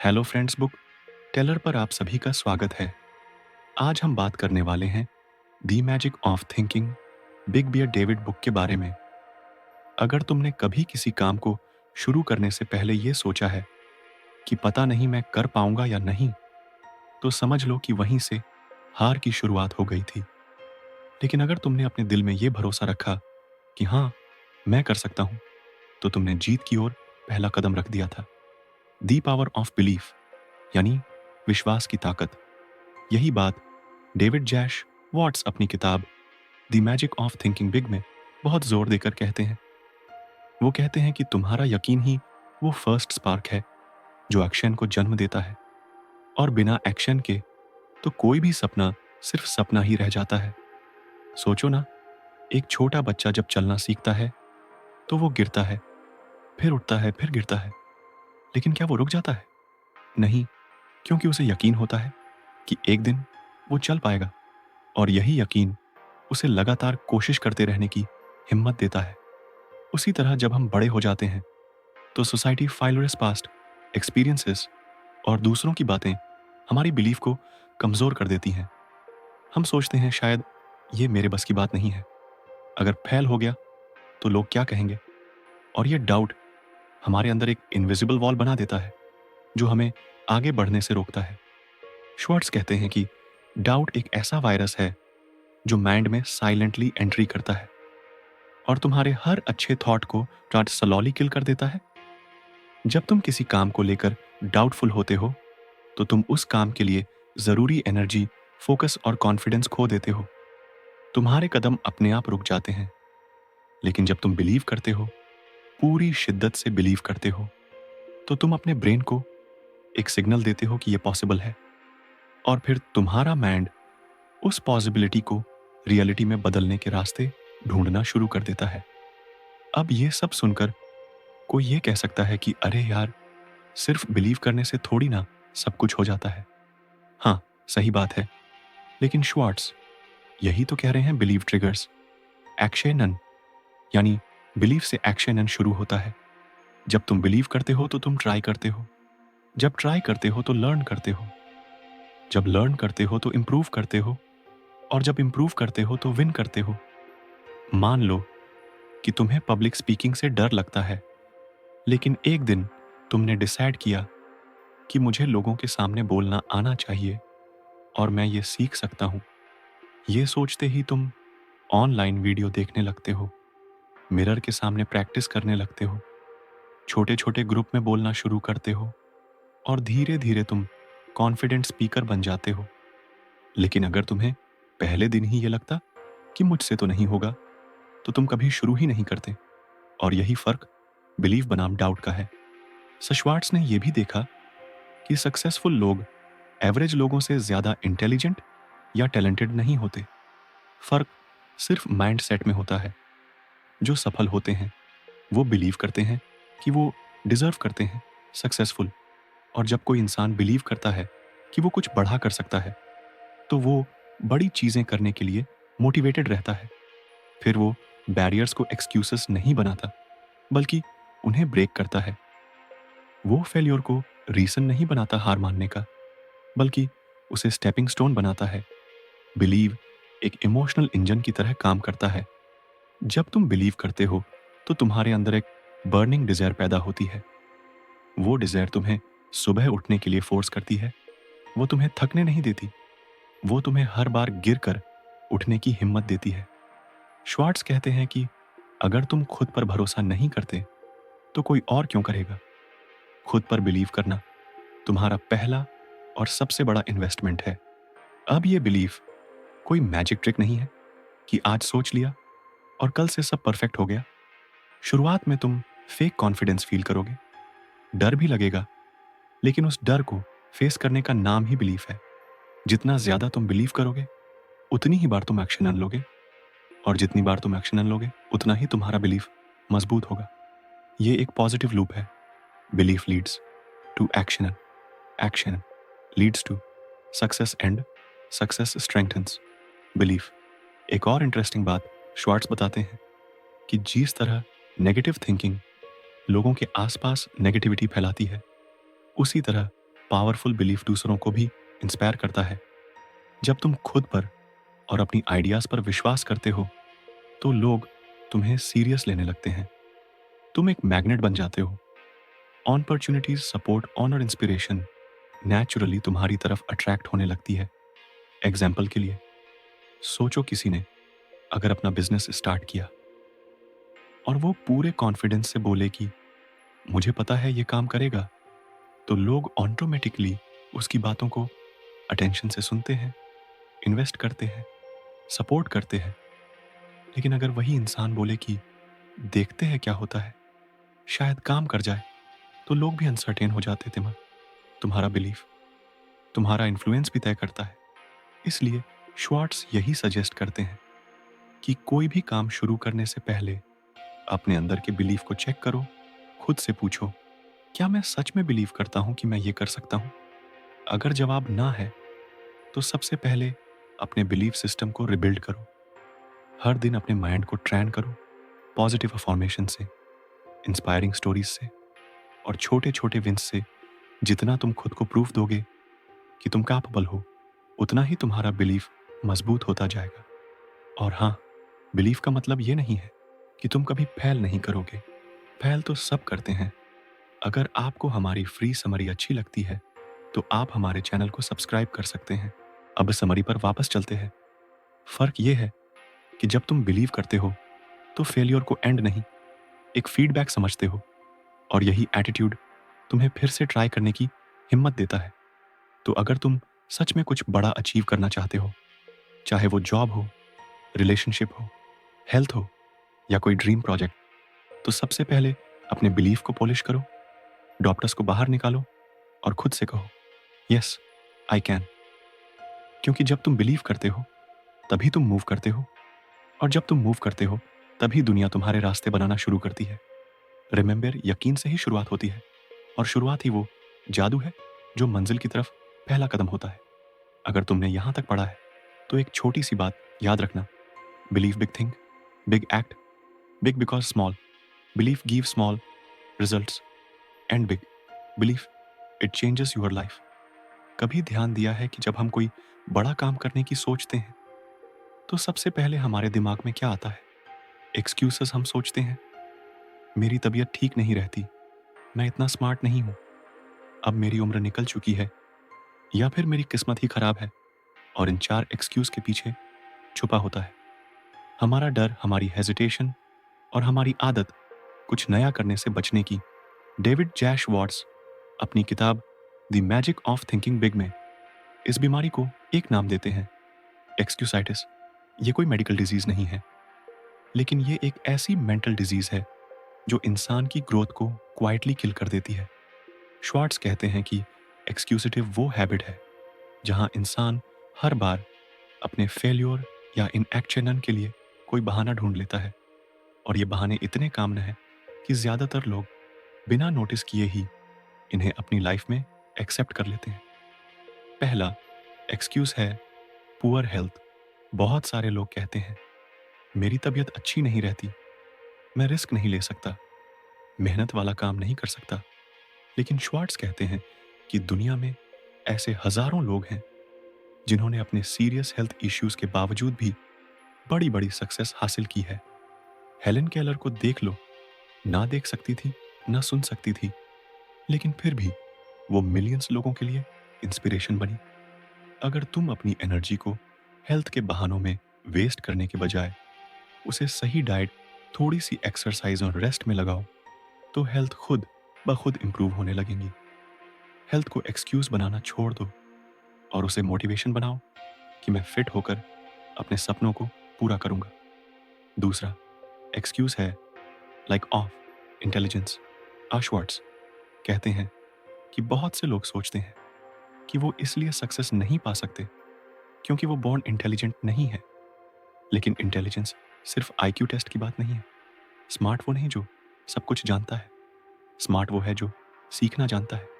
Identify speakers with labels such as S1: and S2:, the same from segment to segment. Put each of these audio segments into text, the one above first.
S1: Hello friends, book Taylor पर आप सभी का स्वागत है। आज हम बात करने वाले हैं the magic of thinking big बियर डेविड बुक के बारे में। अगर तुमने कभी किसी काम को शुरू करने से पहले ये सोचा है कि पता नहीं मैं कर पाऊंगा या नहीं, तो समझ लो कि वहीं से हार की शुरुआत हो गई थी। लेकिन अगर तुमने अपने दिल में ये भरोसा रखा कि हाँ, मैं कर सकता हूं, तो तुमने जीत की ओर पहला कदम रख दिया था। दी पावर ऑफ बिलीफ, यानी विश्वास की ताकत। यही बात डेविड जैश वॉट्स अपनी किताब the magic of thinking big में बहुत जोर देकर कहते हैं। वो कहते हैं कि तुम्हारा यकीन ही वो फर्स्ट स्पार्क है जो एक्शन को जन्म देता है, और बिना एक्शन के तो कोई भी सपना सिर्फ सपना ही रह जाता है। सोचो ना, एक छोटा बच्चा जब चलना सीखता है तो वो गिरता है, फिर उठता है, फिर गिरता है, लेकिन क्या वो रुक जाता है? नहीं, क्योंकि उसे यकीन होता है कि एक दिन वो चल पाएगा, और यही यकीन उसे लगातार कोशिश करते रहने की हिम्मत देता है। उसी तरह जब हम बड़े हो जाते हैं तो सोसाइटी, फाइलर्स पास्ट एक्सपीरियंसेस और दूसरों की बातें हमारी बिलीफ को कमज़ोर कर देती हैं। हम सोचते हैं शायद ये मेरे बस की बात नहीं है, अगर फेल हो गया तो लोग क्या कहेंगे, और ये डाउट हमारे अंदर एक इनविजिबल वॉल बना देता है जो हमें आगे बढ़ने से रोकता है। श्वार्ट्ज कहते हैं कि डाउट एक ऐसा वायरस है जो माइंड में साइलेंटली एंट्री करता है और तुम्हारे हर अच्छे थॉट को स्लोली किल कर देता है। जब तुम किसी काम को लेकर डाउटफुल होते हो तो तुम उस काम के लिए जरूरी एनर्जी, फोकस और कॉन्फिडेंस खो देते हो। तुम्हारे कदम अपने आप रुक जाते हैं। लेकिन जब तुम बिलीव करते हो, पूरी शिद्दत से बिलीव करते हो, तो तुम अपने ब्रेन को एक सिग्नल देते हो कि यह पॉसिबल है, और फिर तुम्हारा माइंड उस पॉसिबिलिटी को रियलिटी में बदलने के रास्ते ढूंढना शुरू कर देता है। अब ये सब सुनकर कोई ये कह सकता है कि अरे यार, सिर्फ बिलीव करने से थोड़ी ना सब कुछ हो जाता है। हाँ, सही बात है, लेकिन श्वार्ट्ज यही तो कह रहे हैं, बिलीव ट्रिगर्स एक्शनन, यानी बिलीफ से एक्शनन शुरू होता है। जब तुम बिलीव करते हो तो तुम ट्राई करते हो, जब ट्राई करते हो तो लर्न करते हो, जब लर्न करते हो तो इम्प्रूव करते हो, और जब इम्प्रूव करते हो तो विन करते हो। मान लो कि तुम्हें पब्लिक स्पीकिंग से डर लगता है, लेकिन एक दिन तुमने डिसाइड किया कि मुझे लोगों के सामने बोलना आना चाहिए और मैं ये सीख सकता हूँ। ये सोचते ही तुम ऑनलाइन वीडियो देखने लगते हो, मिरर के सामने प्रैक्टिस करने लगते हो, छोटे छोटे ग्रुप में बोलना शुरू करते हो, और धीरे धीरे तुम कॉन्फिडेंट स्पीकर बन जाते हो। लेकिन अगर तुम्हें पहले दिन ही ये लगता कि मुझसे तो नहीं होगा, तो तुम कभी शुरू ही नहीं करते। और यही फर्क बिलीव बनाम डाउट का है। सश्वार्ट्स ने यह भी देखा कि सक्सेसफुल लोग एवरेज लोगों से ज्यादा इंटेलिजेंट या टैलेंटेड नहीं होते। फर्क सिर्फ माइंड सेट में होता है। जो सफल होते हैं वो बिलीव करते हैं कि वो डिजर्व करते हैं सक्सेसफुल, और जब कोई इंसान बिलीव करता है कि वो कुछ बढ़ा कर सकता है, तो वो बड़ी चीजें करने के लिए मोटिवेटेड रहता है। फिर वो बैरियर्स को एक्सक्यूजेस नहीं बनाता, बल्कि उन्हें ब्रेक करता है। वो फेल्योर को रीजन नहीं बनाता हार मानने का, बल्कि उसे स्टेपिंग स्टोन बनाता है। बिलीव एक इमोशनल इंजन की तरह काम करता है। जब तुम बिलीव करते हो तो तुम्हारे अंदर एक बर्निंग डिजायर पैदा होती है। वो डिजायर तुम्हें सुबह उठने के लिए फोर्स करती है। वो तुम्हें थकने नहीं देती, वो तुम्हें हर बार गिर कर उठने की हिम्मत देती है। श्वार्ट्ज कहते हैं कि अगर तुम खुद पर भरोसा नहीं करते तो कोई और क्यों करेगा। खुद पर बिलीव करना तुम्हारा पहला और सबसे बड़ा इन्वेस्टमेंट है। अब ये बिलीफ कोई मैजिक ट्रिक नहीं है कि आज सोच लिया और कल से सब परफेक्ट हो गया। शुरुआत में तुम फेक कॉन्फिडेंस फील करोगे, डर भी लगेगा, लेकिन उस डर को फेस करने का नाम ही बिलीफ है। जितना ज्यादा तुम बिलीव करोगे, उतनी ही बार तुम एक्शन लोगे, और जितनी बार तुम एक्शन लोगे, उतना ही तुम्हारा बिलीफ मजबूत होगा। ये एक पॉजिटिव लूप है। Belief leads to action, action leads to success, and success strengthens belief. एक और इंटरेस्टिंग बात श्वार्ट्ज बताते हैं कि जिस तरह नेगेटिव थिंकिंग लोगों के आसपास नेगेटिविटी फैलाती है, उसी तरह पावरफुल बिलीफ दूसरों को भी इंस्पायर करता है। जब तुम खुद पर और अपनी आइडियाज पर विश्वास करते हो तो लोग तुम्हें सीरियस लेने लगते हैं। तुम एक मैग्नेट बन जाते हो। Opportunities, support, honour, inspiration naturally तुम्हारी तरफ अट्रैक्ट होने लगती है। एग्जाम्पल के लिए सोचो, किसी ने अगर अपना बिजनेस स्टार्ट किया और वो पूरे कॉन्फिडेंस से बोले कि मुझे पता है ये काम करेगा, तो लोग ऑटोमेटिकली उसकी बातों को अटेंशन से सुनते हैं, इन्वेस्ट करते हैं, सपोर्ट करते हैं। लेकिन अगर वही इंसान बोले कि देखते हैं क्या होता है, शायद काम कर जाए, तो लोग भी अनसर्टेन हो जाते थे। तुम्हारा बिलीफ, तुम्हारा इन्फ्लुएंस भी तय करता है। इसलिए श्वार्ट्ज यही सजेस्ट करते हैं कि कोई भी काम शुरू करने से पहले अपने अंदर के बिलीफ को चेक करो। खुद से पूछो, क्या मैं सच में बिलीव करता हूं कि मैं ये कर सकता हूं? अगर जवाब ना है तो सबसे पहले अपने बिलीफ सिस्टम को रिबिल्ड करो। हर दिन अपने माइंड को ट्रेन करो पॉजिटिव अफॉर्मेशन से, इंस्पायरिंग स्टोरीज से और छोटे छोटे विंस से। जितना तुम खुद को प्रूफ दोगे कि तुम कैपेबल हो, उतना ही तुम्हारा बिलीफ मजबूत होता जाएगा। और हाँ, बिलीफ का मतलब ये नहीं है कि तुम कभी फेल नहीं करोगे। फेल तो सब करते हैं। अगर आपको हमारी फ्री समरी अच्छी लगती है तो आप हमारे चैनल को सब्सक्राइब कर सकते हैं। अब समरी पर वापस चलते हैं। फर्क ये है कि जब तुम बिलीव करते हो तो फेलियर को एंड नहीं, एक फीडबैक समझते हो, और यही एटीट्यूड तुम्हें फिर से ट्राई करने की हिम्मत देता है। तो अगर तुम सच में कुछ बड़ा अचीव करना चाहते हो, चाहे वो जॉब हो, रिलेशनशिप हो, हेल्थ हो या कोई ड्रीम प्रोजेक्ट, तो सबसे पहले अपने बिलीफ को पॉलिश करो, डॉक्टर्स को बाहर निकालो और खुद से कहो, यस आई कैन। क्योंकि जब तुम बिलीव करते हो तभी तुम मूव करते हो, और जब तुम मूव करते हो तभी दुनिया तुम्हारे रास्ते बनाना शुरू करती है। रिमेंबर, यकीन से ही शुरुआत होती है, और शुरुआत ही वो जादू है जो मंजिल की तरफ पहला कदम होता है। अगर तुमने यहां तक पढ़ा है तो एक छोटी सी बात याद रखना, believe big thing, big act, big because small, belief give small results and big belief it changes your life. कभी ध्यान दिया है कि जब हम कोई बड़ा काम करने की सोचते हैं तो सबसे पहले हमारे दिमाग में क्या आता है? एक्सक्यूजेस हम सोचते हैं। मेरी तबीयत ठीक नहीं रहती, मैं इतना स्मार्ट नहीं हूं, अब मेरी उम्र निकल चुकी है, या फिर मेरी किस्मत ही खराब है। और इन चार एक्सक्यूज के पीछे छुपा होता है हमारा डर, हमारी हेजिटेशन और हमारी आदत कुछ नया करने से बचने की। डेविड जैश वॉट्स अपनी किताब the magic of thinking big में इस बीमारी को एक नाम देते हैं, एक्सक्यूसाइटिस। ये कोई मेडिकल डिजीज नहीं है, लेकिन ये एक ऐसी मेंटल डिजीज है जो इंसान की ग्रोथ को क्वाइटली किल कर देती है। श्वार्ट्ज कहते हैं कि एक्सक्यूसिटिव वो हैबिट है जहां इंसान हर बार अपने फेल्योर या इनएक्शन के लिए कोई बहाना ढूंढ लेता है, और ये बहाने इतने कामन हैं कि ज्यादातर लोग बिना नोटिस किए ही इन्हें अपनी लाइफ में एक्सेप्ट कर लेते हैं। पहला एक्सक्यूज है पुअर हेल्थ। बहुत सारे लोग कहते हैं, मेरी तबीयत अच्छी नहीं रहती, मैं रिस्क नहीं ले सकता, मेहनत वाला काम नहीं कर सकता। लेकिन श्वार्ट्ज कहते हैं कि दुनिया में ऐसे हजारों लोग हैं जिन्होंने अपने सीरियस हेल्थ इश्यूज के बावजूद भी बड़ी बड़ी सक्सेस हासिल की है। हेलेन केलर को देख लो, ना देख सकती थी, ना सुन सकती थी, लेकिन फिर भी वो मिलियंस लोगों के लिए इंस्पिरेशन बनी। अगर तुम अपनी एनर्जी को हेल्थ के बहानों में वेस्ट करने के बजाय उसे सही डाइट, थोड़ी सी एक्सरसाइज और रेस्ट में लगाओ, तो हेल्थ खुद ब खुद इंप्रूव होने लगेंगी। हेल्थ को एक्सक्यूज बनाना छोड़ दो और उसे मोटिवेशन बनाओ कि मैं फिट होकर अपने सपनों को पूरा करूंगा। दूसरा एक्सक्यूज है लाइक ऑफ इंटेलिजेंस। आशवार्ट्स कहते हैं कि बहुत से लोग सोचते हैं कि वो इसलिए सक्सेस नहीं पा सकते क्योंकि वो बॉर्न इंटेलिजेंट नहीं है। लेकिन इंटेलिजेंस सिर्फ आईक्यू टेस्ट की बात नहीं है। स्मार्ट वो नहीं जो सब कुछ जानता है, स्मार्ट वो है जो सीखना जानता है।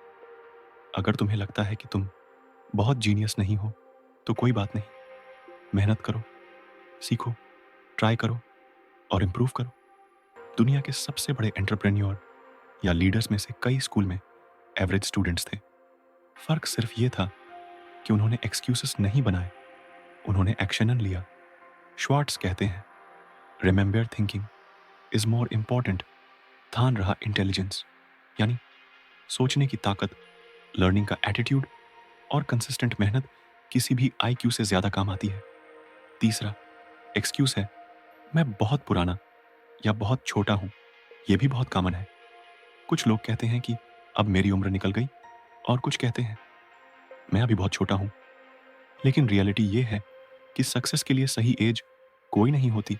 S1: अगर तुम्हें लगता है कि तुम बहुत जीनियस नहीं हो तो कोई बात नहीं, मेहनत करो, सीखो, ट्राई करो और इम्प्रूव करो। दुनिया के सबसे बड़े एंटरप्रेन्योर या लीडर्स में से कई स्कूल में एवरेज स्टूडेंट्स थे। फर्क सिर्फ ये था कि उन्होंने एक्सक्यूजेस नहीं बनाए, उन्होंने एक्शन लिया। श्वार्ट्ज कहते हैं, remember thinking is more important than raw intelligence, यानी सोचने की ताकत, लर्निंग का एटीट्यूड और कंसिस्टेंट मेहनत किसी भी आईक्यू से ज्यादा काम आती है। तीसरा एक्सक्यूज है, मैं बहुत पुराना या बहुत छोटा हूं। यह भी बहुत कॉमन है। कुछ लोग कहते हैं कि अब मेरी उम्र निकल गई, और कुछ कहते हैं मैं अभी बहुत छोटा हूं। लेकिन रियलिटी यह है कि सक्सेस के लिए सही एज कोई नहीं होती।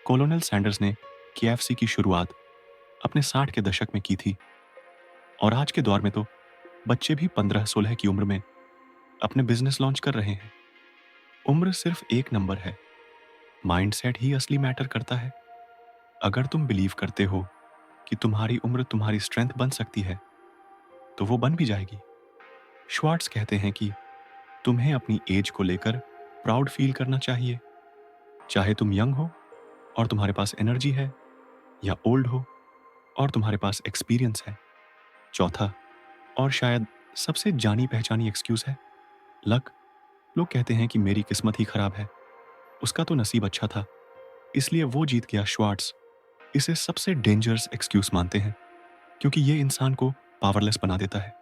S1: कॉलोनेल सैंडर्स ने केएफसी की शुरुआत अपने 60 के दशक में की थी, और आज के दौर में तो बच्चे भी 15-16 की उम्र में अपने बिजनेस लॉन्च कर रहे हैं। उम्र सिर्फ एक नंबर है, माइंडसेट ही असली मैटर करता है। अगर तुम बिलीव करते हो कि तुम्हारी उम्र तुम्हारी स्ट्रेंथ बन सकती है, तो वो बन भी जाएगी। श्वार्ट्ज कहते हैं कि तुम्हें अपनी एज को लेकर प्राउड फील करना चाहिए, चाहे तुम यंग हो और तुम्हारे पास एनर्जी है, या ओल्ड हो और तुम्हारे पास एक्सपीरियंस है। चौथा और शायद सबसे जानी पहचानी एक्सक्यूज है लक। लोग कहते हैं कि मेरी किस्मत ही खराब है, उसका तो नसीब अच्छा था, इसलिए वो जीत गया। श्वार्ट्ज इसे सबसे डेंजरस एक्सक्यूज मानते हैं, क्योंकि ये इंसान को पावरलेस बना देता है।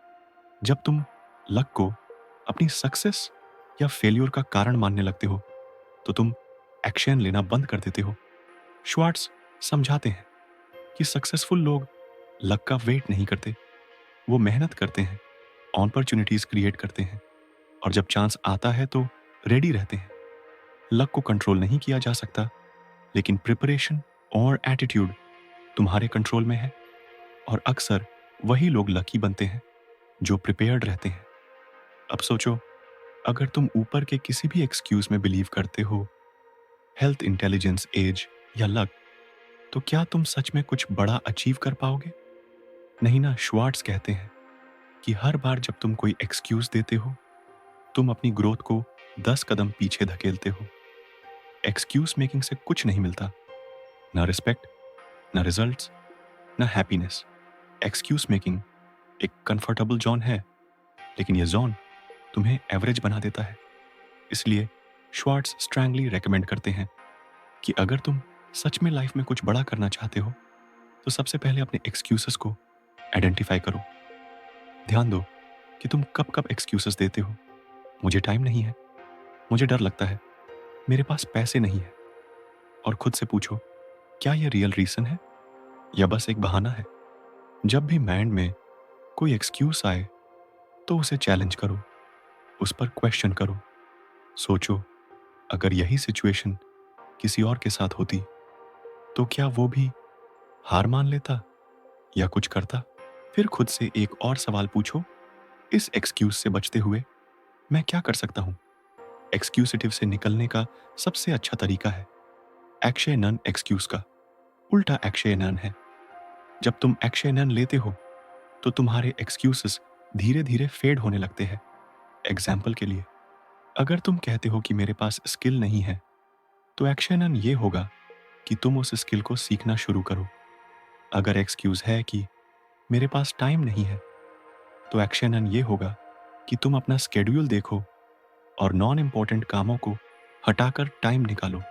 S1: जब तुम लक को अपनी सक्सेस या फेल्योर का कारण मानने लगते हो, तो तुम एक्शन लेना बंद कर देते हो। श्वार्ट्ज समझाते हैं कि सक्सेसफुल लोग लक का वेट नहीं करते, वो मेहनत करते हैं, अपॉर्चुनिटीज क्रिएट करते हैं, और जब चांस आता है तो रेडी रहते हैं। लक को कंट्रोल नहीं किया जा सकता, लेकिन प्रिपरेशन और एटीट्यूड तुम्हारे कंट्रोल में है, और अक्सर वही लोग लकी बनते हैं जो प्रिपेयर्ड रहते हैं। अब सोचो, अगर तुम ऊपर के किसी भी एक्सक्यूज में बिलीव करते हो, हेल्थ, इंटेलिजेंस, एज या लक, तो क्या तुम सच में कुछ बड़ा अचीव कर पाओगे? नहीं ना। श्वार्ट्ज कहते हैं कि हर बार जब तुम कोई एक्सक्यूज देते हो, तुम अपनी ग्रोथ को 10 कदम पीछे धकेलते हो। एक्सक्यूज मेकिंग से कुछ नहीं मिलता, ना रिस्पेक्ट, ना रिजल्ट्स, ना हैप्पीनेस। एक्सक्यूज मेकिंग एक कंफर्टेबल जोन है, लेकिन यह जोन तुम्हें एवरेज बना देता है। इसलिए श्वार्ट्ज स्ट्रांगली रेकमेंड करते हैं कि अगर तुम सच में लाइफ में कुछ बड़ा करना चाहते हो, तो सबसे पहले अपने एक्सक्यूजेस को आइडेंटिफाई करो। ध्यान दो कि तुम कब कब एक्सक्यूजेस देते हो। मुझे टाइम नहीं है, मुझे डर लगता है, मेरे पास पैसे नहीं है। और खुद से पूछो, क्या यह रियल रीजन है या बस एक बहाना है? जब भी माइंड में कोई एक्सक्यूज आए, तो उसे चैलेंज करो, उस पर क्वेश्चन करो। सोचो, अगर यही सिचुएशन किसी और के साथ होती, तो क्या वो भी हार मान लेता या कुछ करता? फिर खुद से एक और सवाल पूछो, इस एक्सक्यूज से बचते हुए मैं क्या कर सकता हूं? एक्सक्यूसिटिव से निकलने का सबसे अच्छा तरीका है एक्शन नन एक्सक्यूज का उल्टा एक्शन नन है। जब तुम एक्शन नन लेते हो, तो तुम्हारे एक्सक्यूजेस धीरे धीरे फेड होने लगते हैं। एग्जाम्पल के लिए, अगर तुम कहते हो कि मेरे पास स्किल नहीं है, तो एक्शन नन ये होगा कि तुम उस स्किल को सीखना शुरू करो। अगर एक्सक्यूज है कि मेरे पास टाइम नहीं है, तो एक्शन नन ये होगा कि तुम अपना स्केड्यूल देखो और नॉन इम्पॉर्टेंट कामों को हटाकर टाइम निकालो।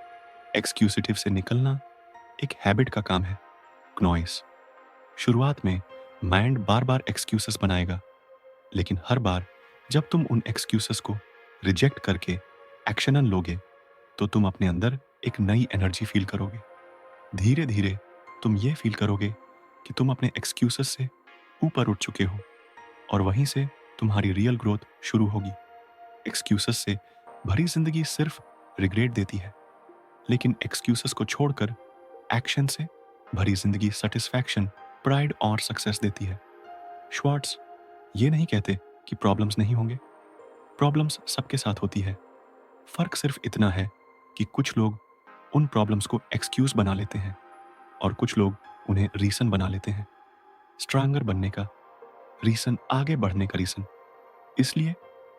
S1: एक्सक्यूसिटिव से निकलना एक हैबिट का काम है, नॉइस। शुरुआत में माइंड बार बार एक्सक्यूसेस बनाएगा, लेकिन हर बार जब तुम उन एक्सक्यूसेस को रिजेक्ट करके एक्शन लोगे, तो तुम अपने अंदर एक नई एनर्जी फील करोगे। धीरे धीरे तुम ये फील करोगे कि तुम अपने एक्सक्यूसेस से ऊपर उठ चुके हो, और वहीं से तुम्हारी रियल ग्रोथ शुरू होगी। एक्सक्यूसेस से भरी जिंदगी सिर्फ रिग्रेट देती है, लेकिन एक्सक्यूसेस को छोड़कर एक्शन से भरी जिंदगी सेटिस्फैक्शन, प्राइड और सक्सेस देती है। श्वार्ट्ज ये नहीं कहते कि प्रॉब्लम्स नहीं होंगे, प्रॉब्लम्स सबके साथ होती है। फर्क सिर्फ इतना है कि कुछ लोग उन प्रॉब्लम्स को एक्सक्यूज बना लेते हैं, और कुछ लोग उन्हें रीजन बना लेते हैं। स्ट्रांगर बनने का रीजन, आगे बढ़ने का रीजन। इसलिए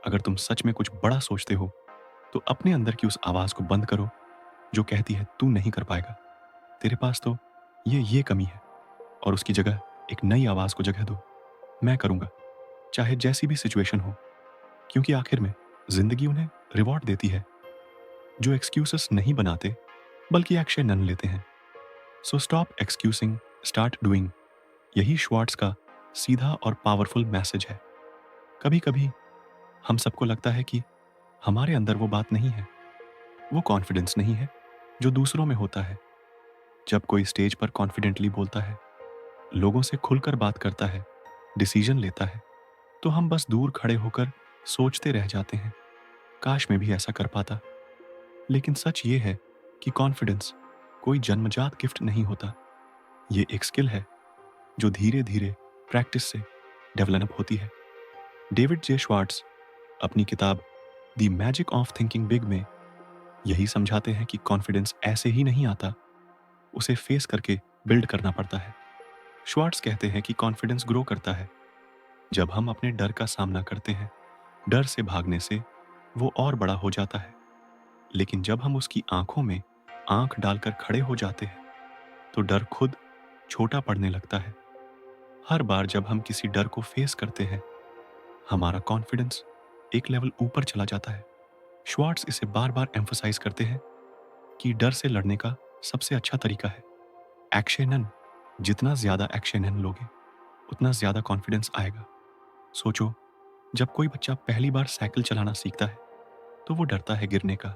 S1: अगर तुम सच में कुछ बड़ा सोचते हो, तो अपने अंदर की उस आवाज को बंद करो जो कहती है तू नहीं कर पाएगा, तेरे पास तो ये कमी है, और उसकी जगह एक नई आवाज को जगह दो, मैं करूंगा। चाहे जैसी भी सिचुएशन हो, क्योंकि आखिर में जिंदगी उन्हें रिवॉर्ड देती है जो एक्सक्यूजेस नहीं बनाते बल्कि एक्शन न लेते हैं। So stop excusing, start doing. यही श्वार्ट्ज का सीधा और पावरफुल मैसेज है। कभी कभी हम सबको लगता है कि हमारे अंदर वो बात नहीं है, वो कॉन्फिडेंस नहीं है जो दूसरों में होता है। जब कोई स्टेज पर कॉन्फिडेंटली बोलता है, लोगों से खुलकर बात करता है, डिसीजन लेता है, तो हम बस दूर खड़े होकर सोचते रह जाते हैं, काश मैं भी ऐसा कर पाता। लेकिन सच ये है कि कॉन्फिडेंस कोई जन्मजात गिफ्ट नहीं होता। ये एक स्किल है जो धीरे धीरे प्रैक्टिस से डेवलप होती है। डेविड जे श्वार्ट्ज अपनी किताब the magic of thinking big में यही समझाते हैं कि कॉन्फिडेंस ऐसे ही नहीं आता, उसे फेस करके बिल्ड करना पड़ता है। श्वार्ट्ज कहते हैं कि कॉन्फिडेंस ग्रो करता है जब हम अपने डर का सामना करते हैं। डर से भागने से वो और बड़ा हो जाता है, लेकिन जब हम उसकी आंखों में आंख डालकर खड़े हो जाते हैं तो डर खुद छोटा पड़ने लगता है। हर बार जब हम किसी डर को फेस करते हैं, हमारा कॉन्फिडेंस एक लेवल ऊपर चला जाता है। श्वार्ट्ज इसे बार बार एम्फसाइज करते हैं कि डर से लड़ने का सबसे अच्छा तरीका है एक्शनन। जितना ज्यादा एक्शनन लोगे, उतना ज्यादा कॉन्फिडेंस आएगा। सोचो, जब कोई बच्चा पहली बार साइकिल चलाना सीखता है तो वो डरता है गिरने का,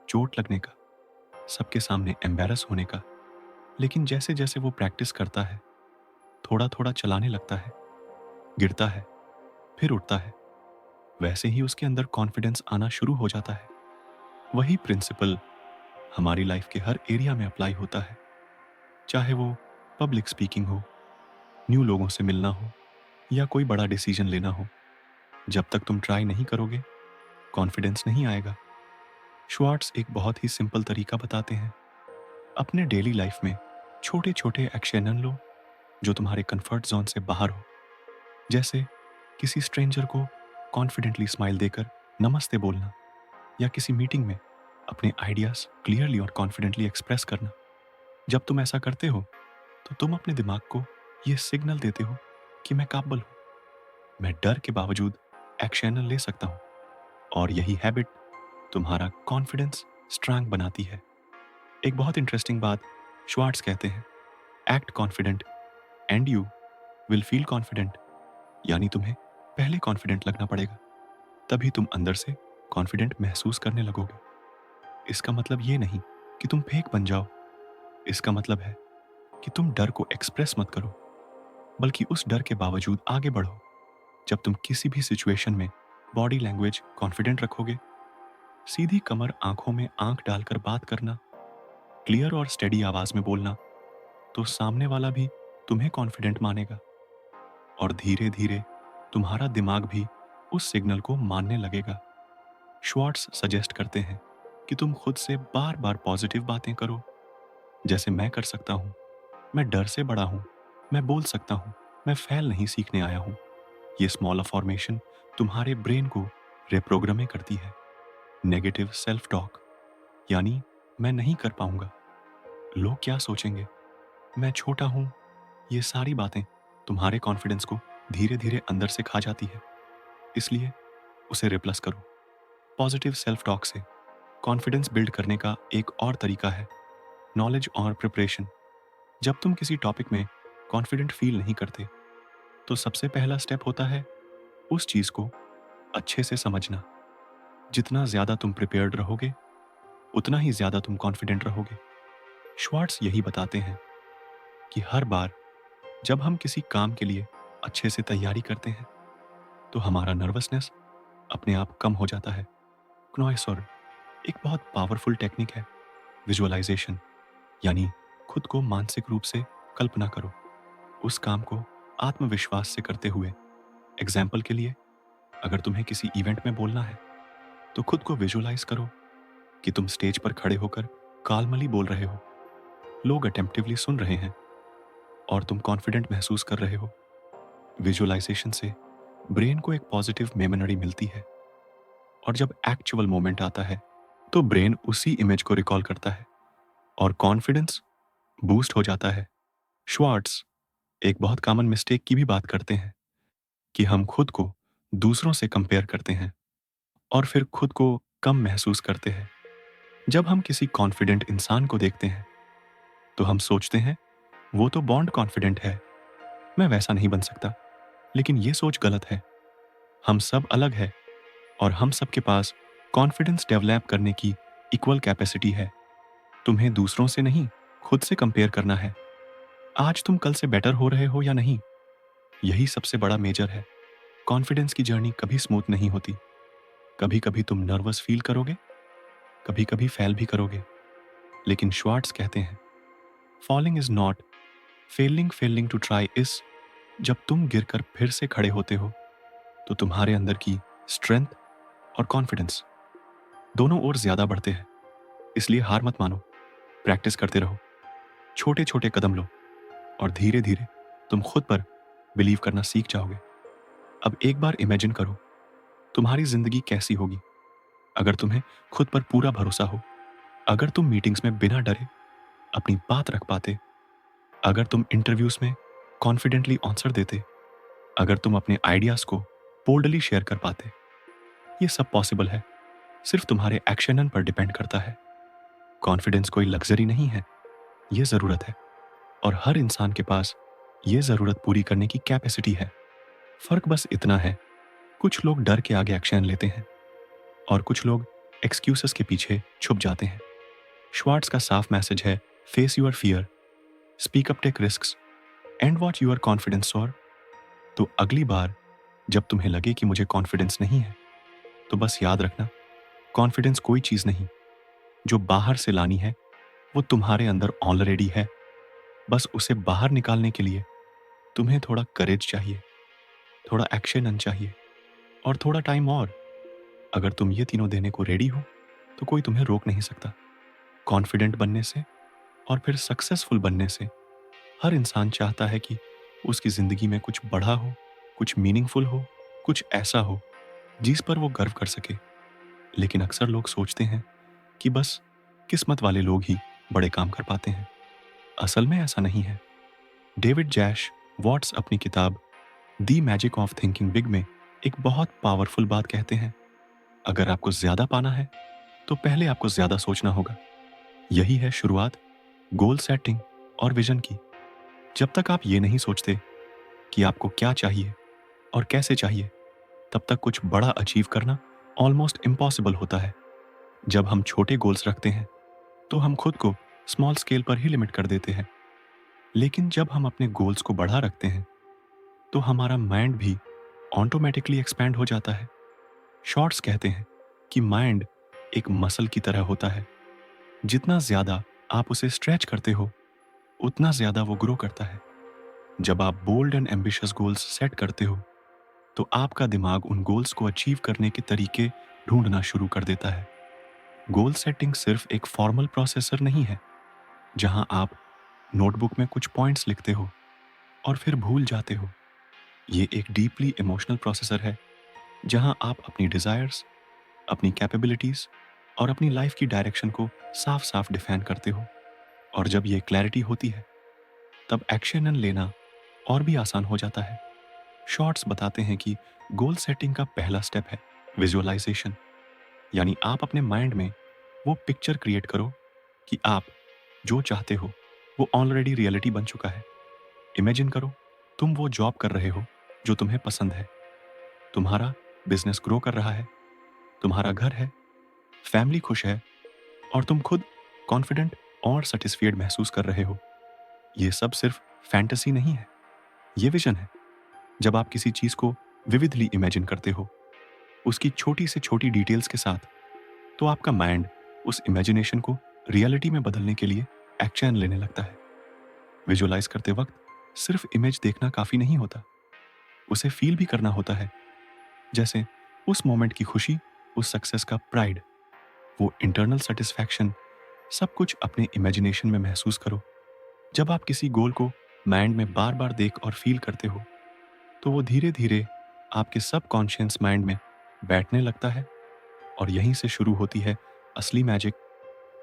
S1: चोट लगने का, सबके सामने एम्बैरस होने का। लेकिन जैसे जैसे वो प्रैक्टिस करता है, थोड़ा थोड़ा चलाने लगता है, गिरता है, फिर उठता है, वैसे ही उसके अंदर कॉन्फिडेंस आना शुरू हो जाता है। वही प्रिंसिपल हमारी लाइफ के हर एरिया में अप्लाई होता है, चाहे वो पब्लिक स्पीकिंग हो, न्यू लोगों से मिलना हो, या कोई बड़ा डिसीजन लेना हो। जब तक तुम ट्राई नहीं करोगे, कॉन्फिडेंस नहीं आएगा। श्वार्ट्ज एक बहुत ही सिंपल तरीका बताते हैं। अपने डेली लाइफ में छोटे छोटे एक्शन लो जो तुम्हारे कंफर्ट जोन से बाहर हो। जैसे किसी स्ट्रेंजर को कॉन्फिडेंटली स्माइल देकर नमस्ते बोलना, या किसी मीटिंग में अपने आइडियाज क्लियरली और कॉन्फिडेंटली एक्सप्रेस करना। जब तुम ऐसा करते हो तो तुम अपने दिमाग को यह सिग्नल देते हो कि मैं काबिल हूं, मैं डर के बावजूद एक्शन ले सकता हूं। और यही हैबिट तुम्हारा कॉन्फिडेंस स्ट्रांग बनाती है। एक बहुत इंटरेस्टिंग बात श्वार्ट्ज कहते हैं, act confident and you will feel confident. यानी तुम्हें पहले कॉन्फिडेंट लगना पड़ेगा, तभी तुम अंदर से कॉन्फिडेंट महसूस करने लगोगे। इसका मतलब ये नहीं कि तुम फेक बन जाओ, इसका मतलब है कि तुम डर को एक्सप्रेस मत करो, बल्कि उस डर के बावजूद आगे बढ़ो। जब तुम किसी भी सिचुएशन में बॉडी लैंग्वेज कॉन्फिडेंट रखोगे, सीधी कमर, आंखों में आंख डालकर बात करना, क्लियर और स्टेडी आवाज में बोलना, तो सामने वाला भी तुम्हें कॉन्फिडेंट मानेगा और धीरे धीरे तुम्हारा दिमाग भी उस सिग्नल को मानने लगेगा। श्वार्ट्ज सजेस्ट करते हैं कि तुम खुद से बार बार पॉजिटिव बातें करो, जैसे मैं कर सकता हूं, मैं डर से बड़ा हूं, मैं बोल सकता हूं, मैं फेल नहीं सीखने आया हूं। ये स्मॉल अफॉर्मेशन तुम्हारे ब्रेन को रिप्रोग्रामिंग करती है। नेगेटिव सेल्फ टॉक, यानी मैं नहीं कर पाऊंगा, लोग क्या सोचेंगे, मैं छोटा हूं, ये सारी बातें तुम्हारे कॉन्फिडेंस को धीरे धीरे अंदर से खा जाती है। इसलिए उसे रिप्लेस करो। पॉजिटिव सेल्फ टॉक से कॉन्फिडेंस बिल्ड करने का एक और तरीका है नॉलेज और प्रिपरेशन। जब तुम किसी टॉपिक में कॉन्फिडेंट फील नहीं करते, तो सबसे पहला स्टेप होता है उस चीज को अच्छे से समझना। जितना ज्यादा तुम प्रिपेयर्ड रहोगे, उतना ही ज्यादा तुम कॉन्फिडेंट रहोगे। श्वार्ट्ज यही बताते हैं कि हर बार जब हम किसी काम के लिए अच्छे से तैयारी करते हैं, तो हमारा नर्वसनेस अपने आप कम हो जाता है। क्नॉइसर एक बहुत पावरफुल टेक्निक है, विजुअलाइजेशन, यानी खुद को मानसिक रूप से कल्पना करो, उस काम को आत्मविश्वास से करते हुए। एग्जाम्पल के लिए, अगर तुम्हें किसी इवेंट में बोलना है, तो खुद को विजुअलाइज करो कि तुम स्टेज पर खड़े होकर काल्मली बोल रहे हो, लोग अटेम्प्टिवली सुन रहे हैं और तुम कॉन्फिडेंट महसूस कर रहे हो। विजुअलाइजेशन से ब्रेन को एक पॉजिटिव मेमोरी मिलती है, और जब एक्चुअल मोमेंट आता है तो ब्रेन उसी इमेज को रिकॉल करता है और कॉन्फिडेंस बूस्ट हो जाता है। श्वार्ट्ज एक बहुत कॉमन मिस्टेक की भी बात करते हैं, कि हम खुद को दूसरों से कंपेयर करते हैं और फिर खुद को कम महसूस करते हैं। जब हम किसी कॉन्फिडेंट इंसान को देखते हैं, तो हम सोचते हैं, वो तो बॉन्ड कॉन्फिडेंट है, मैं वैसा नहीं बन सकता। लेकिन ये सोच गलत है। हम सब अलग हैं और हम सबके पास कॉन्फिडेंस डेवलप करने की इक्वल कैपेसिटी है। तुम्हें दूसरों से नहीं, खुद से कंपेयर करना है। आज तुम कल से बेटर हो रहे हो या नहीं, यही सबसे बड़ा मेजर है। कॉन्फिडेंस की जर्नी कभी स्मूथ नहीं होती। कभी कभी तुम नर्वस फील करोगे, कभी कभी फेल भी करोगे। लेकिन श्वार्ट्ज कहते हैं, falling is not failing, failing to try is. जब तुम गिरकर फिर से खड़े होते हो, तो तुम्हारे अंदर की स्ट्रेंथ और कॉन्फिडेंस दोनों और ज्यादा बढ़ते हैं। इसलिए हार मत मानो, प्रैक्टिस करते रहो, छोटे छोटे कदम लो और धीरे धीरे तुम खुद पर बिलीव करना सीख जाओगे। अब एक बार इमेजिन करो, तुम्हारी जिंदगी कैसी होगी अगर तुम्हें खुद पर पूरा भरोसा हो, अगर तुम मीटिंग्स में बिना डरे अपनी बात रख पाते, अगर तुम इंटरव्यूज में कॉन्फिडेंटली आंसर देते, अगर तुम अपने आइडियाज को बोल्डली शेयर कर पाते। ये सब पॉसिबल है, सिर्फ तुम्हारे एक्शन पर डिपेंड करता है। कॉन्फिडेंस कोई लग्जरी नहीं है, ये जरूरत है, और हर इंसान के पास ये जरूरत पूरी करने की कैपेसिटी है। फर्क बस इतना है, कुछ लोग डर के आगे एक्शन लेते हैं और कुछ लोग एक्सक्यूजेस के पीछे छुप जाते हैं। श्वार्ट्ज का साफ मैसेज है, face your fear, speak up, take risks and watch your confidence soar. तो अगली बार जब तुम्हें लगे कि मुझे कॉन्फिडेंस नहीं है, तो बस याद रखना, कॉन्फिडेंस कोई चीज नहीं जो बाहर से लानी है, वो तुम्हारे अंदर ऑलरेडी है। बस उसे बाहर निकालने के लिए तुम्हें थोड़ा करेज चाहिए, थोड़ा एक्शन चाहिए और थोड़ा टाइम और। अगर तुम ये तीनों देने को रेडी हो, तो कोई तुम्हें रोक नहीं सकता। कॉन्फिडेंट बनने से और फिर सक्सेसफुल बनने से हर इंसान चाहता है कि उसकी जिंदगी में कुछ बड़ा हो, कुछ मीनिंगफुल हो, कुछ ऐसा हो जिस पर वो गर्व कर सके। लेकिन अक्सर लोग सोचते हैं कि बस किस्मत वाले लोग ही बड़े काम कर पाते हैं। असल में ऐसा नहीं है। डेविड जैश वॉट्स अपनी किताब the magic of thinking big में एक बहुत पावरफुल बात कहते हैं, अगर आपको ज्यादा पाना है, तो पहले आपको ज्यादा सोचना होगा। यही है शुरुआत गोल सेटिंग और विजन की। जब तक आप ये नहीं सोचते कि आपको क्या चाहिए और कैसे चाहिए, तब तक कुछ बड़ा अचीव करना ऑलमोस्ट इम्पॉसिबल होता है। जब हम छोटे गोल्स रखते हैं, तो हम खुद को स्मॉल स्केल पर ही लिमिट कर देते हैं। लेकिन जब हम अपने गोल्स को बढ़ा रखते हैं, तो हमारा माइंड भी ऑटोमेटिकली एक्सपैंड हो जाता है। शॉर्ट्स कहते हैं कि माइंड एक मसल की तरह होता है, जितना ज्यादा आप उसे स्ट्रेच करते हो, उतना ज्यादा वो ग्रो करता है। जब आप bold and ambitious goals set करते हो, तो आपका दिमाग उन गोल्स को अचीव करने के तरीके ढूंढना शुरू कर देता है। गोल सेटिंग सिर्फ एक फॉर्मल प्रोसेसर नहीं है, जहां आप नोटबुक में कुछ पॉइंट्स लिखते हो और फिर भूल जाते हो। ये एक डीपली इमोशनल प्रोसेसर है, जहां आप अपनी डिजायर्स, अपनी कैपेबिलिटीज और अपनी लाइफ की डायरेक्शन को साफ साफ डिफाइन करते हो। और जब ये क्लैरिटी होती है, तब एक्शन लेना और भी आसान हो जाता है। शॉर्ट्स बताते हैं कि गोल सेटिंग का पहला स्टेप है विजुअलाइजेशन, यानी आप अपने माइंड में वो पिक्चर क्रिएट करो कि आप जो चाहते हो वो ऑलरेडी रियलिटी बन चुका है। इमेजिन करो, तुम वो जॉब कर रहे हो जो तुम्हें पसंद है, तुम्हारा बिजनेस ग्रो कर रहा है, तुम्हारा घर है, फैमिली खुश है और तुम खुद कॉन्फिडेंट और सेटिस्फाइड महसूस कर रहे हो। ये सब सिर्फ फैंटेसी नहीं है, ये विजन है। जब आप किसी चीज को विविडली इमेजिन करते हो, उसकी छोटी से छोटी डिटेल्स के साथ, तो आपका माइंड उस इमेजिनेशन को रियलिटी में बदलने के लिए एक्शन लेने लगता है। विजुअलाइज करते वक्त सिर्फ इमेज देखना काफी नहीं होता, उसे फील भी करना होता है। जैसे उस मोमेंट की खुशी, उस सक्सेस का प्राइड, वो इंटरनल सेटिस्फैक्शन, सब कुछ अपने इमेजिनेशन में महसूस करो। जब आप किसी गोल को माइंड में बार बार देख और फील करते हो, तो वो धीरे धीरे आपके सब कॉन्शियस माइंड में बैठने लगता है। और यहीं से शुरू होती है असली मैजिक,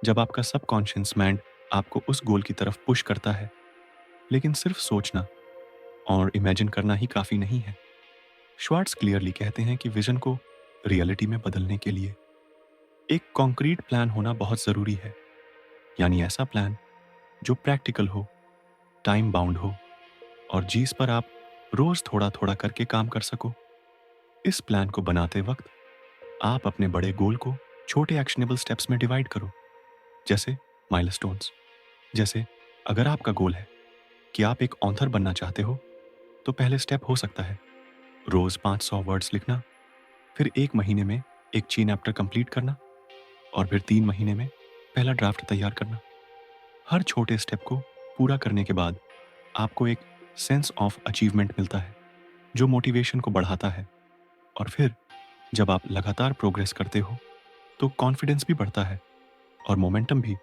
S1: जब आपका सब कॉन्शियस माइंड आपको उस गोल की तरफ पुश करता है। लेकिन सिर्फ सोचना और इमेजिन करना ही काफी नहीं है, श्वार्ट्ज क्लियरली कहते हैं कि विजन को रियलिटी में बदलने के लिए एक कॉन्क्रीट प्लान होना बहुत ज़रूरी है। यानी ऐसा प्लान जो प्रैक्टिकल हो, टाइम बाउंड हो और जिस पर आप रोज़ थोड़ा-थोड़ा करके काम कर सको। इस प्लान को बनाते वक्त आप अपने बड़े गोल को छोटे एक्शनेबल स्टेप्स में डिवाइड करो, जैसे माइलस्टोन्स। जैसे अगर आपका गोल है कि आप एक ऑथर बनना चाहते हो, तो पहले स्टेप हो सकता है रोज़ 500 वर्ड्स लिखना, फिर 1 महीने में एक चीन एप्टर कंप्लीट करना और फिर 3 महीने में पहला ड्राफ्ट तैयार करना। हर छोटे स्टेप को पूरा करने के बाद आपको एक सेंस ऑफ अचीवमेंट मिलता है, जो मोटिवेशन को बढ़ाता है। और फिर जब आप लगातार प्रोग्रेस करते हो, तो कॉन्फिडेंस भी बढ़ता है और मोमेंटम भी।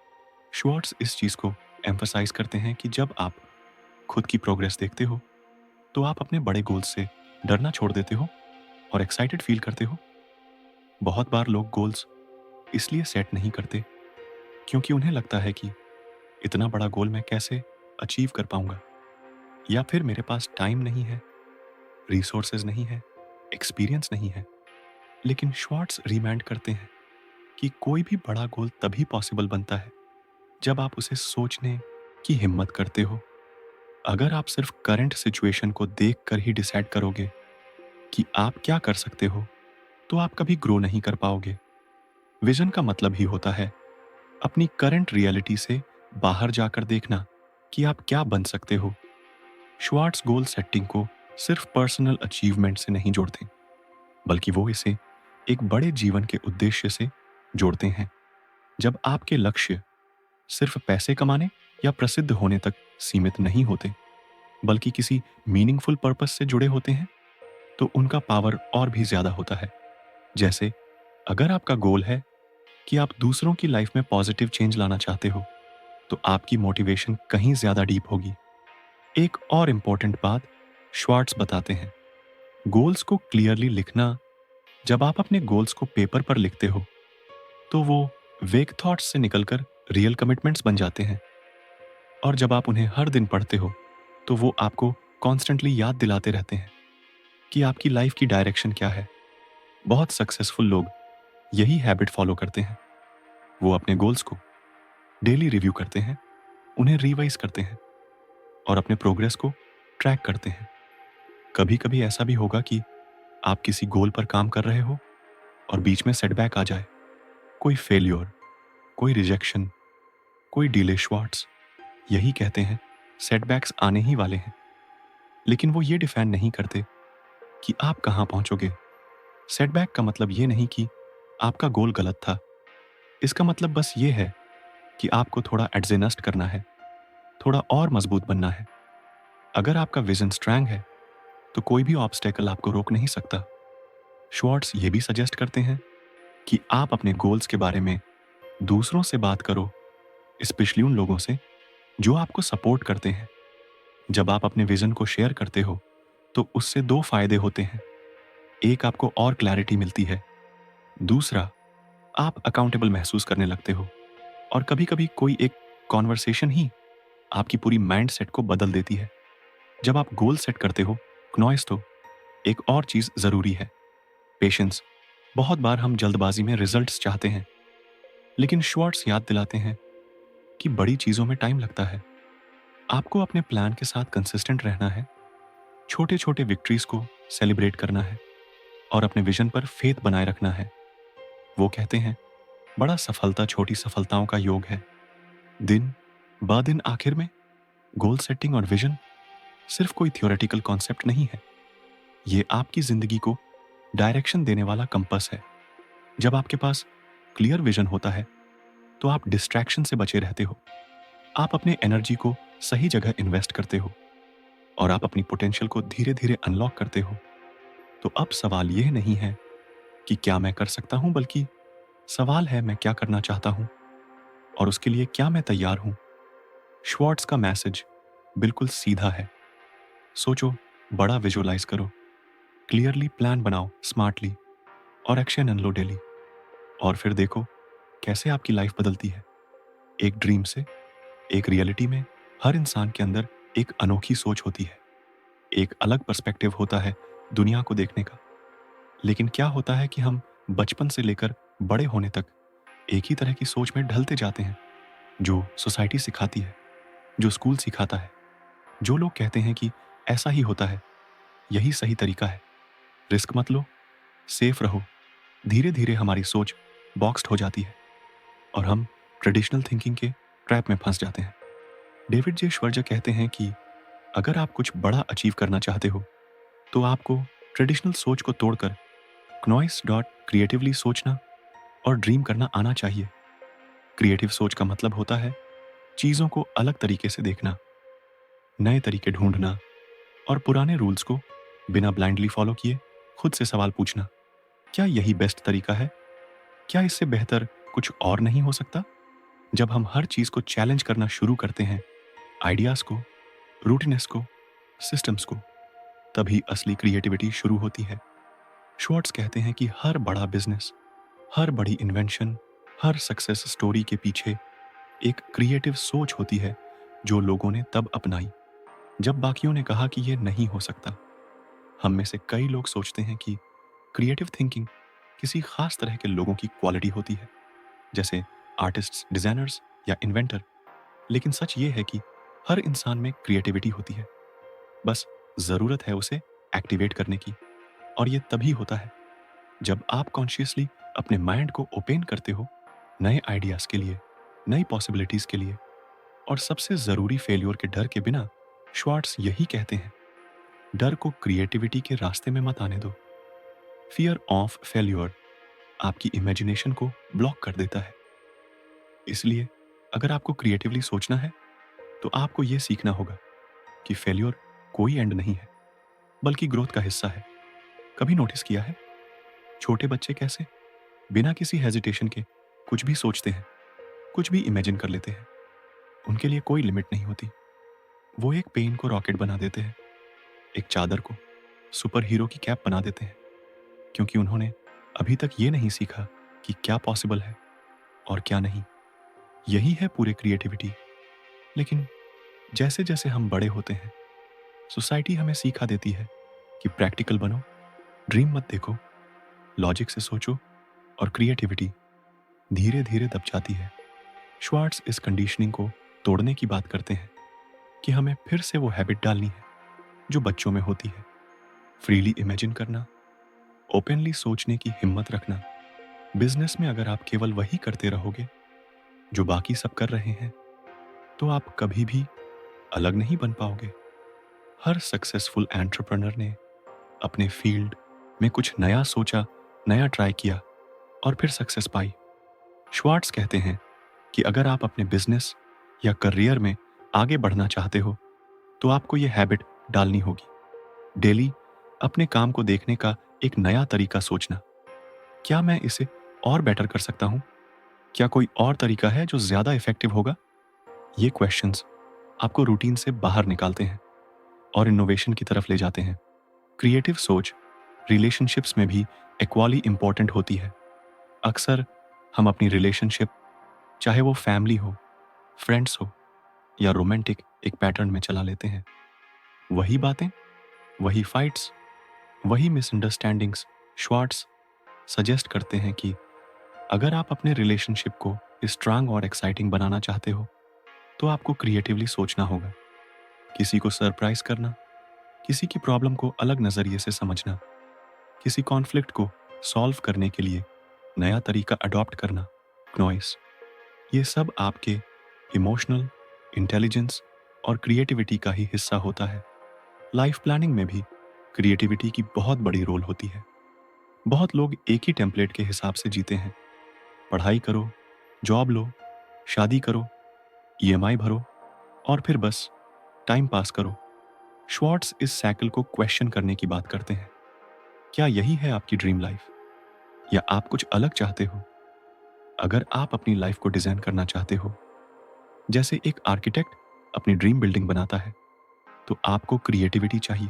S1: श्वार्ट्ज इस चीज़ को एम्फसाइज करते हैं कि जब आप खुद की प्रोग्रेस देखते हो, तो आप अपने बड़े गोल्स से डरना छोड़ देते हो और एक्साइटेड फील करते हो। बहुत बार लोग गोल्स इसलिए सेट नहीं करते क्योंकि उन्हें लगता है कि इतना बड़ा गोल मैं कैसे अचीव कर पाऊंगा, या फिर मेरे पास टाइम नहीं है, रिसोर्सेज नहीं है, एक्सपीरियंस नहीं है। लेकिन श्वार्ट्ज रिमाइंड करते हैं कि कोई भी बड़ा गोल तभी पॉसिबल बनता है जब आप उसे सोचने की हिम्मत करते हो। अगर आप सिर्फ करंट सिचुएशन को देख कर ही डिसाइड करोगे कि आप क्या कर सकते हो, तो आप कभी ग्रो नहीं कर पाओगे। विजन का मतलब ही होता है अपनी करंट रियलिटी से बाहर जाकर देखना कि आप क्या बन सकते हो। श्वार्ट्ज गोल सेटिंग को सिर्फ पर्सनल अचीवमेंट से नहीं जोड़ते, बल्कि वो इसे एक बड़े जीवन के उद्देश्य से जोड़ते हैं। जब आपके लक्ष्य सिर्फ पैसे कमाने या प्रसिद्ध होने तक सीमित नहीं होते, बल्कि किसी मीनिंगफुल पर्पस से जुड़े होते हैं, तो उनका पावर और भी ज्यादा होता है। जैसे अगर आपका गोल है कि आप दूसरों की लाइफ में पॉजिटिव चेंज लाना चाहते हो, तो आपकी मोटिवेशन कहीं ज्यादा डीप होगी। एक और इम्पोर्टेंट बात श्वार्ट्ज बताते हैं, गोल्स को क्लियरली लिखना। जब आप अपने गोल्स को पेपर पर लिखते हो, तो वो वेग थॉट्स से निकलकर रियल कमिटमेंट्स बन जाते हैं। और जब आप उन्हें हर दिन पढ़ते हो, तो वो आपको कॉन्स्टेंटली याद दिलाते रहते हैं कि आपकी लाइफ की डायरेक्शन क्या है। बहुत सक्सेसफुल लोग यही हैबिट फॉलो करते हैं। वो अपने गोल्स को डेली रिव्यू करते हैं, उन्हें रिवाइज करते हैं और अपने प्रोग्रेस को ट्रैक करते हैं। कभी कभी ऐसा भी होगा कि आप किसी गोल पर काम कर रहे हो और बीच में सेटबैक आ जाए, कोई फेल्योर, कोई रिजेक्शन, कोई डिले। श्वार्ट्ज यही कहते हैं सेटबैक्स आने ही वाले हैं, लेकिन वो ये डिफाइन नहीं करते कि आप कहाँ पहुंचोगे। सेटबैक का मतलब ये नहीं कि आपका गोल गलत था। इसका मतलब बस ये है कि आपको थोड़ा एडजस्ट करना है, थोड़ा और मजबूत बनना है। अगर आपका विजन स्ट्रांग है, तो कोई भी ऑब्स्टेकल आपको रोक नहीं सकता। श्वार्ट्ज ये भी सजेस्ट करते हैं कि आप अपने गोल्स के बारे में दूसरों से बात करो, स्पेशली उन लोगों से जो आपको सपोर्ट करते हैं। जब आप अपने विजन को शेयर करते हो, तो उससे 2 फायदे होते हैं। एक, आपको और क्लैरिटी मिलती है। दूसरा, आप अकाउंटेबल महसूस करने लगते हो। और कभी-कभी कोई एक कॉन्वर्सेशन ही आपकी पूरी माइंडसेट को बदल देती है। जब आप गोल सेट करते हो, नॉइस, तो एक और चीज जरूरी है, पेशेंस। बहुत बार हम जल्दबाजी में रिजल्ट्स चाहते हैं, लेकिन श्वार्ट्ज याद दिलाते हैं कि बड़ी चीजों में टाइम लगता है। आपको अपने प्लान के साथ कंसिस्टेंट रहना है, छोटे छोटे विक्ट्रीज को सेलिब्रेट करना है और अपने विजन पर फेथ बनाए रखना है। वो कहते हैं बड़ा सफलता छोटी सफलताओं का योग है। दिन ब दिन आखिर में गोल सेटिंग और विजन सिर्फ कोई थियोरेटिकल कॉन्सेप्ट नहीं है, ये आपकी जिंदगी को डायरेक्शन देने वाला कंपास है। जब आपके पास क्लियर विजन होता है, तो आप डिस्ट्रैक्शन से बचे रहते हो, आप अपने एनर्जी को सही जगह इन्वेस्ट करते हो और आप अपनी पोटेंशियल को धीरे धीरे अनलॉक करते हो। तो अब सवाल यह नहीं है कि क्या मैं कर सकता हूं, बल्कि सवाल है मैं क्या करना चाहता हूं और उसके लिए क्या मैं तैयार हूं। श्वार्ट्ज का मैसेज बिल्कुल सीधा है, सोचो, बड़ा विजुअलाइज करो, क्लियरली प्लान बनाओ स्मार्टली और एक्शन अनलो डेली। और फिर देखो कैसे आपकी लाइफ बदलती है, एक ड्रीम से एक रियलिटी में। हर इंसान के अंदर एक अनोखी सोच होती है, एक अलग पर्सपेक्टिव होता है दुनिया को देखने का। लेकिन क्या होता है कि हम बचपन से लेकर बड़े होने तक एक ही तरह की सोच में ढलते जाते हैं, जो सोसाइटी सिखाती है, जो स्कूल सिखाता है, जो लोग कहते हैं कि ऐसा ही होता है, यही सही तरीका है, रिस्क मत लो, सेफ रहो। धीरे धीरे हमारी सोच बॉक्स्ड हो जाती है और हम ट्रेडिशनल थिंकिंग के ट्रैप में फंस जाते हैं। डेविड जे श्वर्जा कहते हैं कि अगर आप कुछ बड़ा अचीव करना चाहते हो तो आपको ट्रेडिशनल सोच को तोड़कर नॉइस डॉट क्रिएटिवली सोचना और ड्रीम करना आना चाहिए। क्रिएटिव सोच का मतलब होता है चीज़ों को अलग तरीके से देखना, नए तरीके ढूंढना और पुराने रूल्स को बिना ब्लाइंडली फॉलो किए खुद से सवाल पूछना, क्या यही बेस्ट तरीका है? क्या इससे बेहतर कुछ और नहीं हो सकता? जब हम हर चीज़ को चैलेंज करना शुरू करते हैं, आइडियाज़ को, रूटीनेस को, सिस्टम्स को, तभी असली क्रिएटिविटी शुरू होती है। श्वार्ट्ज कहते हैं कि हर बड़ा बिजनेस, हर बड़ी इन्वेंशन, हर सक्सेस स्टोरी के पीछे एक क्रिएटिव सोच होती है जो लोगों ने तब अपनाई जब बाकियों ने कहा कि यह नहीं हो सकता। हम में से कई लोग सोचते हैं कि क्रिएटिव थिंकिंग किसी खास तरह के लोगों की क्वालिटी होती है, जैसे आर्टिस्ट्स, डिजाइनर्स या इन्वेंटर। लेकिन सच ये है कि हर इंसान में क्रिएटिविटी होती है, बस ज़रूरत है उसे एक्टिवेट करने की। और ये तभी होता है जब आप कॉन्शियसली अपने माइंड को ओपन करते हो नए आइडियाज़ के लिए, नई पॉसिबिलिटीज़ के लिए। और सबसे ज़रूरी फेल्योर के डर के बिना श्वार्ट्स यही कहते हैं, डर को क्रिएटिविटी के रास्ते में मत आने दो। फियर ऑफ फेल्योर आपकी इमेजिनेशन को ब्लॉक कर देता है। इसलिए अगर आपको क्रिएटिवली सोचना है तो आपको यह सीखना होगा कि फेल्योर कोई एंड नहीं है, बल्कि ग्रोथ का हिस्सा है। कभी नोटिस किया है छोटे बच्चे कैसे बिना किसी हेजिटेशन के कुछ भी सोचते हैं, कुछ भी इमेजिन कर लेते हैं। उनके लिए कोई लिमिट नहीं होती। वो एक पेन को रॉकेट बना देते हैं, एक चादर को सुपर हीरो की कैप बना देते हैं, क्योंकि उन्होंने अभी तक ये नहीं सीखा कि क्या पॉसिबल है और क्या नहीं। यही है पूरे क्रिएटिविटी। लेकिन जैसे जैसे हम बड़े होते हैं, सोसाइटी हमें सीखा देती है कि प्रैक्टिकल बनो, ड्रीम मत देखो, लॉजिक से सोचो, और क्रिएटिविटी धीरे धीरे दब जाती है। श्वार्ट्स इस कंडीशनिंग को तोड़ने की बात करते हैं कि हमें फिर से वो हैबिट डालनी है जो बच्चों में होती है, फ्रीली इमेजिन करना, ओपनली सोचने की हिम्मत रखना। बिजनेस में अगर आप केवल वही करते रहोगे जो बाकी सब कर रहे हैं, तो आप कभी भी अलग नहीं बन पाओगे। हर सक्सेसफुल एंटरप्रेन्योर ने अपने फील्ड में कुछ नया सोचा, नया ट्राई किया और फिर सक्सेस पाई। श्वार्ट्स कहते हैं कि अगर आप अपने बिजनेस या करियर में आगे बढ़ना चाहते हो तो आपको यह हैबिट डालनी होगी। डेली अपने काम को देखने का एक नया तरीका सोचना, क्या मैं इसे और बेटर कर सकता हूं? क्या कोई और तरीका है जो ज्यादा इफेक्टिव होगा? ये क्वेश्चंस आपको रूटीन से बाहर निकालते हैं और इनोवेशन की तरफ ले जाते हैं। क्रिएटिव सोच रिलेशनशिप्स में भी इक्वली इंपॉर्टेंट होती है। अक्सर हम अपनी रिलेशनशिप, चाहे वो फैमिली हो, फ्रेंड्स हो या रोमांटिक, एक पैटर्न में चला लेते हैं। वही बातें, वही फाइट्स, वही मिसअंडरस्टैंडिंग्स। श्वार्ट्स सजेस्ट करते हैं कि अगर आप अपने रिलेशनशिप को स्ट्रांग और एक्साइटिंग बनाना चाहते हो तो आपको क्रिएटिवली सोचना होगा। किसी को सरप्राइज करना, किसी की प्रॉब्लम को अलग नज़रिए से समझना, किसी कॉन्फ्लिक्ट को सॉल्व करने के लिए नया तरीका अडॉप्ट करना, नॉइस, ये सब आपके इमोशनल इंटेलिजेंस और क्रिएटिविटी का ही हिस्सा होता है। लाइफ प्लानिंग में भी क्रिएटिविटी की बहुत बड़ी रोल होती है। बहुत लोग एक ही टेम्पलेट के हिसाब से जीते हैं। पढ़ाई करो, जॉब लो, शादी करो, ईएमआई भरो और फिर बस टाइम पास करो। श्वार्ट्स इस साइकिल को क्वेश्चन करने की बात करते हैं। क्या यही है आपकी ड्रीम लाइफ, या आप कुछ अलग चाहते हो? अगर आप अपनी लाइफ को डिजाइन करना चाहते हो जैसे एक आर्किटेक्ट अपनी ड्रीम बिल्डिंग बनाता है, तो आपको क्रिएटिविटी चाहिए।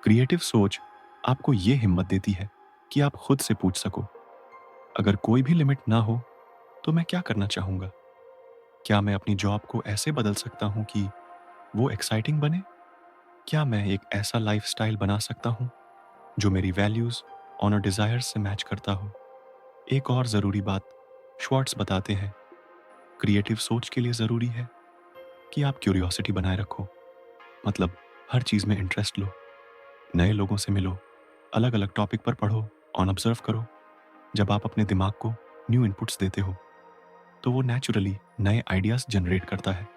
S1: क्रिएटिव सोच आपको ये हिम्मत देती है कि आप खुद से पूछ सको, अगर कोई भी लिमिट ना हो तो मैं क्या करना चाहूँगा? क्या मैं अपनी जॉब को ऐसे बदल सकता हूँ कि वो एक्साइटिंग बने? क्या मैं एक ऐसा लाइफस्टाइल बना सकता हूँ जो मेरी वैल्यूज़, ऑनर डिज़ायर्स से मैच करता हो। एक और ज़रूरी बात श्वार्ट्ज़ बताते हैं, क्रिएटिव सोच के लिए ज़रूरी है कि आप क्यूरियोसिटी बनाए रखो। मतलब हर चीज़ में इंटरेस्ट लो, नए लोगों से मिलो, अलग-अलग टॉपिक पर पढ़ो, ऑब्ज़र्व करो। जब आप अपने दिमाग को न्यू इनपुट्स देते हो, तो वो नेचुरली नए आइडियाज़ जनरेट करता है।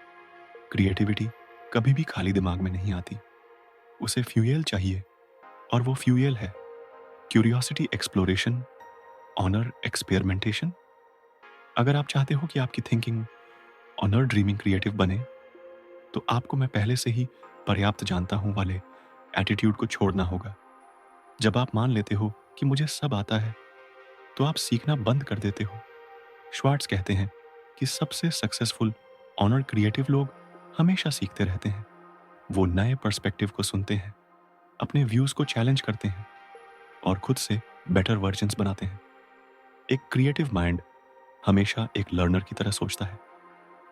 S1: क्रिएटिविटी कभी भी खाली दिमाग में नहीं आती, उसे फ्यूयल चाहिए, और वो फ्यूयल है क्यूरियोसिटी, एक्सप्लोरेशन, ऑनर, एक्सपेरिमेंटेशन। अगर आप चाहते हो कि आपकी थिंकिंग ऑनर ड्रीमिंग क्रिएटिव बने, तो आपको मैं पहले से ही पर्याप्त जानता हूँ वाले एटीट्यूड को छोड़ना होगा। जब आप मान लेते हो कि मुझे सब आता है, तो आप सीखना बंद कर देते हो। श्वार्ट्ज़ कहते हैं कि सबसे सक्सेसफुल ऑनर क्रिएटिव लोग हमेशा सीखते रहते हैं। वो नए पर्सपेक्टिव को सुनते हैं, अपने व्यूज़ को चैलेंज करते हैं और खुद से बेटर वर्जन्स बनाते हैं। एक क्रिएटिव माइंड हमेशा एक लर्नर की तरह सोचता है।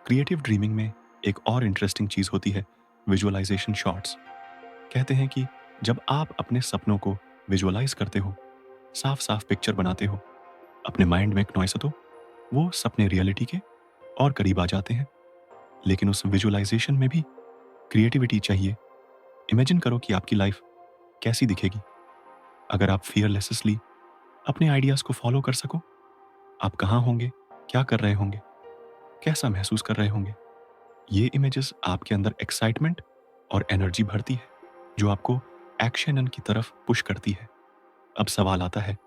S1: क्रिएटिव ड्रीमिंग में एक और इंटरेस्टिंग चीज़ होती है विजुअलाइजेशन शॉट्स। कहते हैं कि जब आप अपने सपनों को विजुअलाइज करते हो, साफ साफ पिक्चर बनाते हो, अपने माइंड में एक नॉइस, तो वो सपने रियलिटी के और करीब आ जाते हैं। लेकिन उस विजुअलाइजेशन में भी क्रिएटिविटी चाहिए। इमेजिन करो कि आपकी लाइफ कैसी दिखेगी अगर आप फियरलेसली अपने आइडियाज़ को फॉलो कर सको। आप कहाँ होंगे, क्या कर रहे होंगे, कैसा महसूस कर रहे होंगे। ये इमेजेस आपके अंदर एक्साइटमेंट और एनर्जी भरती है, जो आपको एक्शन की तरफ पुश करती है। अब सवाल आता है,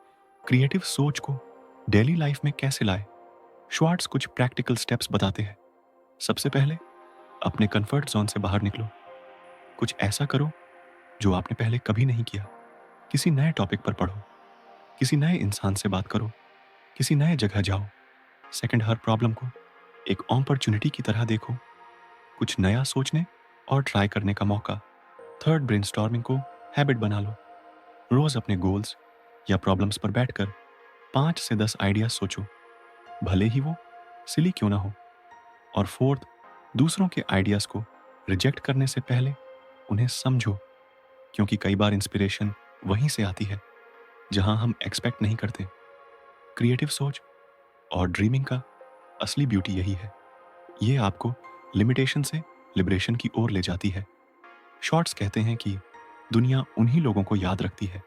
S1: क्रिएटिव सोच को डेली लाइफ में कैसे लाए। श्वार्ट्ज़ कुछ प्रैक्टिकल स्टेप्स बताते हैं। सबसे पहले, अपने कंफर्ट जोन से बाहर निकलो। कुछ ऐसा करो जो आपने पहले कभी नहीं किया। किसी नए टॉपिक पर पढ़ो, किसी नए इंसान से बात करो, किसी नए जगह जाओ। सेकंड, हर प्रॉब्लम को एक अपॉर्चुनिटी की तरह देखो, कुछ नया सोचने और ट्राई करने का मौका। थर्ड, ब्रेनस्टॉर्मिंग को हैबिट बना लो। रोज अपने गोल्स या प्रॉब्लम्स पर बैठकर 5 से 10 आइडियाज सोचो, भले ही वो सिली क्यों ना हो। और फोर्थ, दूसरों के आइडियाज को रिजेक्ट करने से पहले उन्हें समझो, क्योंकि कई बार इंस्पिरेशन वहीं से आती है जहां हम एक्सपेक्ट नहीं करते। क्रिएटिव सोच और ड्रीमिंग का असली ब्यूटी यही है, ये आपको लिमिटेशन से लिबरेशन की ओर ले जाती है। शॉर्ट्स कहते हैं कि दुनिया उन्हीं लोगों को याद रखती है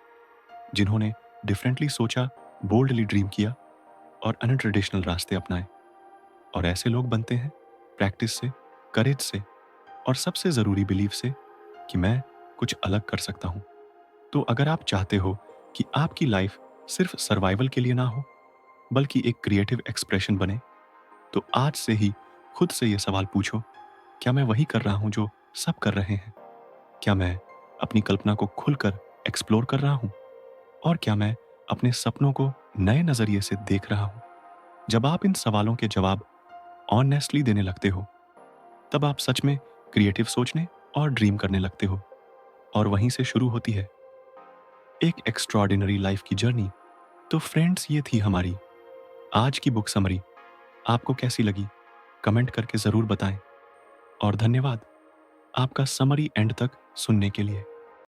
S1: जिन्होंने डिफरेंटली सोचा, बोल्डली ड्रीम किया और अनट्रेडिशनल रास्ते अपनाए। और ऐसे लोग बनते हैं प्रैक्टिस से, करेज से, और सबसे ज़रूरी बिलीफ से कि मैं कुछ अलग कर सकता हूँ। तो अगर आप चाहते हो कि आपकी लाइफ सिर्फ सर्वाइवल के लिए ना हो, बल्कि एक क्रिएटिव एक्सप्रेशन बने, तो आज से ही खुद से ये सवाल पूछो, क्या मैं वही कर रहा हूँ जो सब कर रहे हैं? क्या मैं अपनी कल्पना को खुलकर एक्सप्लोर कर रहा हूँ? और क्या मैं अपने सपनों को नए नज़रिए से देख रहा हूँ? जब आप इन सवालों के जवाब ऑनेस्टली देने लगते हो, तब आप सच में क्रिएटिव सोचने और ड्रीम करने लगते हो। और वहीं से शुरू होती है एक एक्स्ट्रॉर्डिनरी लाइफ की जर्नी। तो फ्रेंड्स, ये थी हमारी आज की बुक समरी। आपको कैसी लगी? कमेंट करके ज़रूर बताएं। और धन्यवाद आपका समरी एंड तक सुनने के लिए।